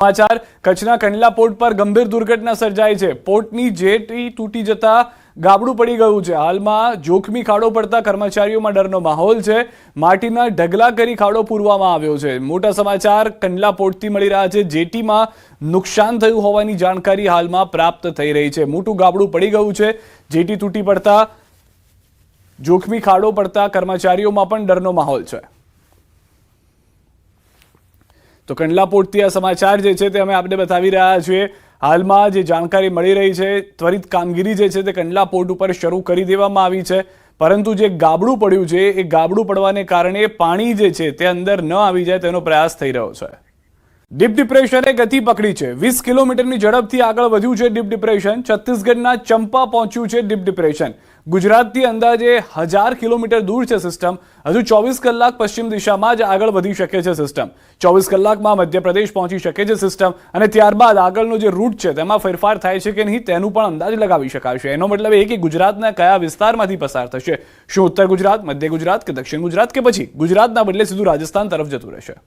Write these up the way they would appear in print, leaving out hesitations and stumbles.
સમાચાર કચ્છના કંડલા પોર્ટ પર ગંભીર દુર્ઘટના સર્જાઈ છે। પોર્ટની જેટી તૂટી જતા ગાબડું પડી ગયું છે। હાલમાં જોખમી ખાડો પડતા કર્મચારીઓમાં ડરનો માહોલ છે। માટીના ઢગલા કરી ખાડો પૂરવામાં આવ્યો છે। મોટા સમાચાર કંડલા પોર્ટથી મળી રહ્યા છે। જેટીમાં નુકસાન થયું હોવાની જાણકારી હાલમાં પ્રાપ્ત થઈ રહી છે। મોટું ગાબડું પડી ગયું છે। જેટી તૂટી પડતા જોખમી ખાડો પડતા કર્મચારીઓમાં પણ ડરનો માહોલ છે। તો કંડલા પોર્ટથી આ સમાચાર જે છે તે અમે આપને બતાવી રહ્યા છીએ। હાલમાં જે જાણકારી મળી રહી છે, ત્વરિત કામગીરી જે છે તે કંડલા પોર્ટ ઉપર શરૂ કરી દેવામાં આવી છે, પરંતુ જે ગાબડું પડ્યું છે એ ગાબડું પડવાને કારણે પાણી જે છે તે અંદર ન આવી જાય તેનો પ્રયાસ થઈ રહ્યો છે। ડીપ ડિપ્રેશને ગતિ પકડી છે। 20 કિલોમીટરની ઝડપથી આગળ વધ્યું છે ડીપ ડિપ્રેશન। છત્તીસગઢના ચંપા પહોંચ્યું છે ડીપ ડિપ્રેશન। ગુજરાતથી અંદાજે 1000 કિલોમીટર દૂર છે સિસ્ટમ। હજુ 24 કલાક પશ્ચિમ દિશામાં જ આગળ વધી શકે છે સિસ્ટમ। 24 કલાકમાં મધ્યપ્રદેશ પહોંચી શકે છે સિસ્ટમ, અને ત્યારબાદ આગળનો જે રૂટ છે તેમાં ફેરફાર થાય છે કે નહીં તેનું પણ અંદાજ લગાવી શકાશે। એનો મતલબ એ કે ગુજરાતના કયા વિસ્તારમાંથી પસાર થશે। શું ઉત્તર ગુજરાત, મધ્ય ગુજરાત કે દક્ષિણ ગુજરાત, કે પછી ગુજરાતના બદલે સીધું રાજસ્થાન તરફ જતું રહેશે।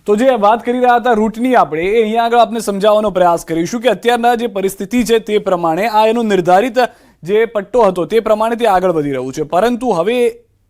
તો જે વાત કરી રહ્યા હતા રૂટની, આપણે એ અહીંયા આગળ આપને સમજાવવાનો પ્રયાસ કરીશું કે અત્યારના જે પરિસ્થિતિ છે તે પ્રમાણે આ એનો નિર્ધારિત જે પટ્ટો હતો તે પ્રમાણે તે આગળ વધી રહ્યું છે। પરંતુ હવે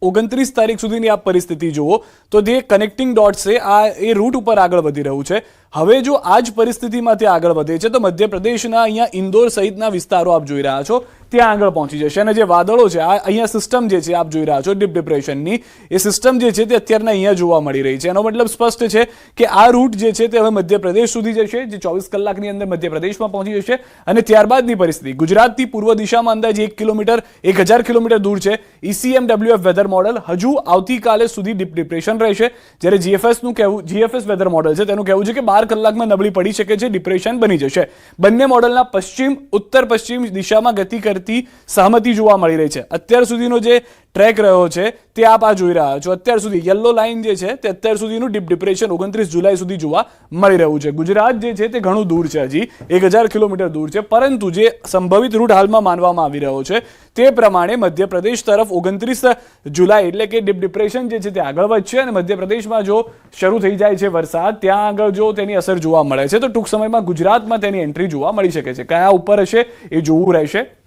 29 તારીખ સુધીની આ પરિસ્થિતિ જુઓ તો જે કનેક્ટિંગ ડોટ્સ છે આ એ રૂટ ઉપર આગળ વધી રહ્યું છે। હવે જો આ જ પરિસ્થિતિમાં તે આગળ વધે છે તો મધ્યપ્રદેશના અહીંયા ઇન્દોર સહિતના વિસ્તારો આપ જોઈ રહ્યા છો ત્યાં આગળ પહોંચી જશે। અને જે વાદળો છે આ અહીંયા સિસ્ટમ જે છે આપ જોઈ રહ્યા છો ડીપ ડિપ્રેશનની, એ સિસ્ટમ જે છે તે અત્યારના અહીંયા જોવા મળી રહી છે। એનો મતલબ સ્પષ્ટ છે કે આ રૂટ જે છે તે હવે મધ્યપ્રદેશ સુધી જશે, જે 24 કલાકની અંદર મધ્યપ્રદેશમાં પહોંચી જશે। અને ત્યારબાદની પરિસ્થિતિ ગુજરાતથી પૂર્વ દિશામાં અંદાજે 1 કિલોમીટર 1000 કિલોમીટર દૂર છે। ECMWF વેધર મોડલ હજુ આવતીકાલે સુધી ડીપ ડિપ્રેશન રહેશે, જ્યારે જીએફએસ વેધર મોડલ છે તેનું કહેવું છે કે 12 કલાકમાં નબળી પડી શકે છે, ડિપ્રેશન બની જશે। બંને મોડલના પશ્ચિમ ઉત્તર પશ્ચિમ દિશામાં ગતિ કરતી સહમતિ જોવા મળી રહી છે। અત્યાર સુધીનો જે ટ્રેક રહ્યો છે તે આપ આ જોઈ રહ્યા છો। અત્યાર સુધી યલો લાઇન જે છે તે અત્યાર સુધીનું ડીપ ડિપ્રેશન 29 જુલાઈ સુધી જોવા મળી રહ્યું છે। ગુજરાત જે છે તે ઘણું દૂર છે, હજી 1000 કિલોમીટર દૂર છે, પરંતુ જે સંભવિત રૂટ હાલમાં માનવામાં આવી રહ્યો છે તે પ્રમાણે મધ્યપ્રદેશ તરફ 29 જુલાઈ એટલે કે ડીપ ડિપ્રેશન જે છે તે આગળ વધશે, અને મધ્યપ્રદેશમાં જો શરૂ થઈ જાય છે વરસાદ, ત્યાં આગળ જો તેની અસર જોવા મળે છે તો ટૂંક સમયમાં ગુજરાતમાં તેની એન્ટ્રી જોવા મળી શકે છે। કયા ઉપર હશે એ જોવું રહેશે।